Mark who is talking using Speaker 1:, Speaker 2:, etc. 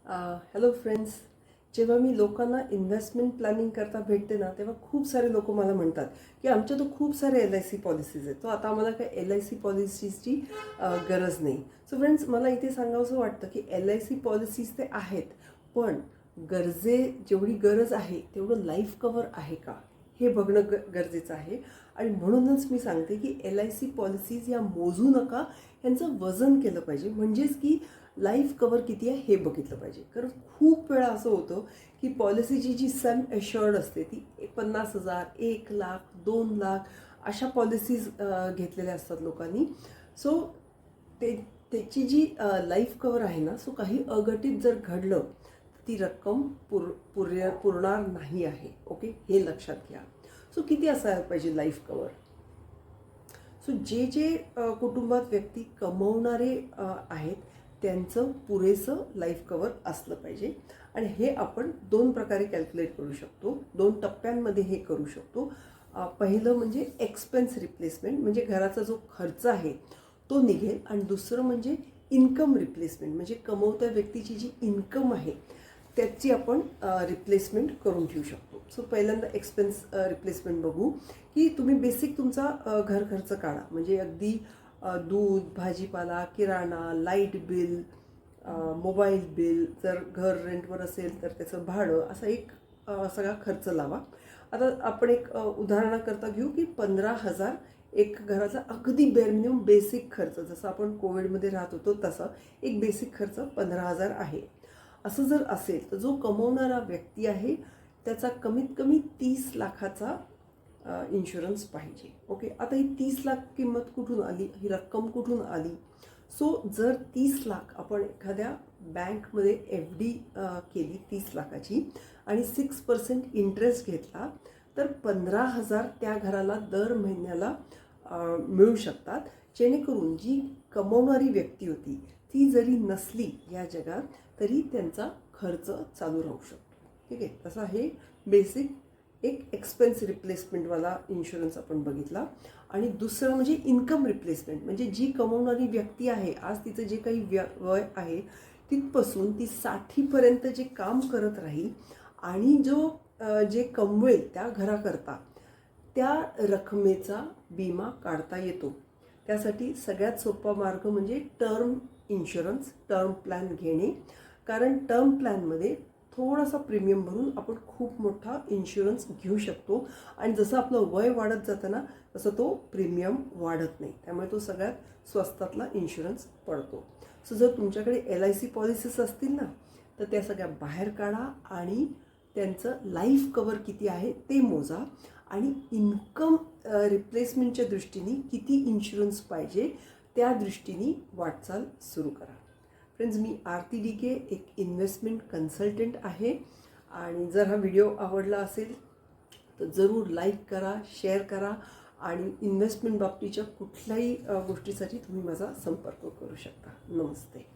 Speaker 1: Hello friends. जेव्हा मी लोकांना investment planning करता भेटते ना, तेव्हा खूप सारे लोक मला म्हणतात की आमच्या तो खूप सारे LIC पॉलिसीज आहेत, तो आता आम्हाला काही LIC पॉलिसीजची गरज नाही. सो फ्रेंड्स, मला इथे सांगावंसं वाटतं की LIC पॉलिसीज ते आहेत, पण जेवढी गरज आहे तेवढं लाईफ कवर आहे का हे बघणं गरजेचं आहे. आणि म्हणूनच मी सांगते की LIC पॉलिसीज या मोजू नका, यांचं वजन केलं पाहिजे, म्हणजेच की लाईफ कवर किती आहे हे बघितलं पाहिजे. कारण खूप वेळा असं होतं की पॉलिसीची जी सम एश्युअर्ड असते ती 50,000, 1,00,000, 2,00,000 अशा पॉलिसीज घेतलेल्या असतात लोकांनी. सो त्याची जी लाईफ कवर आहे ना, सो काही अघटित जर घडलं तर ती रक्कम पुरणार नाही आहे. ओके, हे लक्षात घ्या. सो किती असायला पाहिजे लाईफ कवर? सो जे कुटुंबात व्यक्ती कमवणारे आहेत त्यांचं पुरेसं लाईफ कवर असलं पाहिजे. आणि हे आपण दोन प्रकारे कॅल्क्युलेट करू शकतो, दोन टप्प्यांमध्ये हे करू शकतो. पहिलं म्हणजे एक्सपेन्स रिप्लेसमेंट, म्हणजे घराचा जो खर्च आहे तो निघेल. आणि दुसरं म्हणजे इन्कम रिप्लेसमेंट, म्हणजे कमवत्या व्यक्तीची जी इन्कम आहे त्याची आपण रिप्लेसमेंट करून ठेवू शकतो. सो पहिल्यांदा एक्सपेन्स रिप्लेसमेंट बघू की तुम्ही बेसिक तुमचा घर खर्च काढा, म्हणजे अगदी दूध, भाजीपाला, किराणा, लाईट बिल, मोबाईल बिल, जर घर रेंटवर असेल तर त्याचं भाडं, असा एक सगळा खर्च लावा. आता आपण एक उदाहरणाकरता घेऊ की 15,000 एक घराचा अगदी बेअर मिनिमम बेसिक खर्च, जसं आपण कोविडमध्ये राहत होतो तसं एक बेसिक खर्च 15,000 आहे. असं जर असेल तर जो कमवणारा व्यक्ती आहे त्याचा कमीत कमी 30 लाखाचा इन्शुरन्स पाहिजे. ओके, आता ही 30 लाख किंमत कुठून आली, ही रक्कम कुठून आली? सो जर 30 लाख आपण एखाद्या बँकमध्ये FD केली 30 लाखाची आणि 6% इंटरेस्ट घेतला तर 15,000 त्या घराला दर महिन्याला मिळू शकतात. जेणेकरून जी कमवणारी व्यक्ती होती ती जरी नसली या जगात तरी त्यांचा खर्च चालू राहू शकतो. ठीक आहे, तसा हे बेसिक एक एक्सपेन्स रिप्लेसमेंटवाला इन्शुरन्स आपण बघितला. आणि दुसरं म्हणजे इन्कम रिप्लेसमेंट, म्हणजे जी कमवणारी व्यक्ती आहे आज तिचं जे काही वय आहे तिथपासून ती 60पर्यंत जे काम करत राहील आणि जे कमवेल त्या घराकरता त्या रकमेचा विमा काढता येतो. त्यासाठी सगळ्यात सोपा मार्ग म्हणजे टर्म इन्शुरन्स, टर्म प्लॅन घेणे. कारण टर्म प्लॅनमध्ये थोडासा प्रीमियम भरून आपण खूप मोठा इन्शुरन्स घेऊ शकतो. आणि जसं आपलं वय वाढत जातं ना तसं तो प्रीमियम वाढत नाही, त्यामुळे तो सगळ्यात स्वस्तातला इन्शुरन्स पडतो. सो जर तुमच्याकडे LIC पॉलिसीज असतील ना तर त्या सगळ्या बाहेर काढा आणि त्यांचं लाईफ कवर किती आहे ते मोजा. आणि इन्कम रिप्लेसमेंटच्या दृष्टीने किती इन्शुरन्स पाहिजे त्या दृष्टीने वाटचाल सुरू करा. फ्रेंड्स, मी आरती DK एक इन्व्हेस्टमेंट कन्सल्टंट आहे. आणि जर हा व्हिडिओ आवडला असेल तर जरूर लाईक करा, शेअर करा. आणि इन्व्हेस्टमेंट बाबतीच्या कुठल्याही गोष्टीसाठी तुम्ही माझा संपर्क करू शकता. नमस्ते.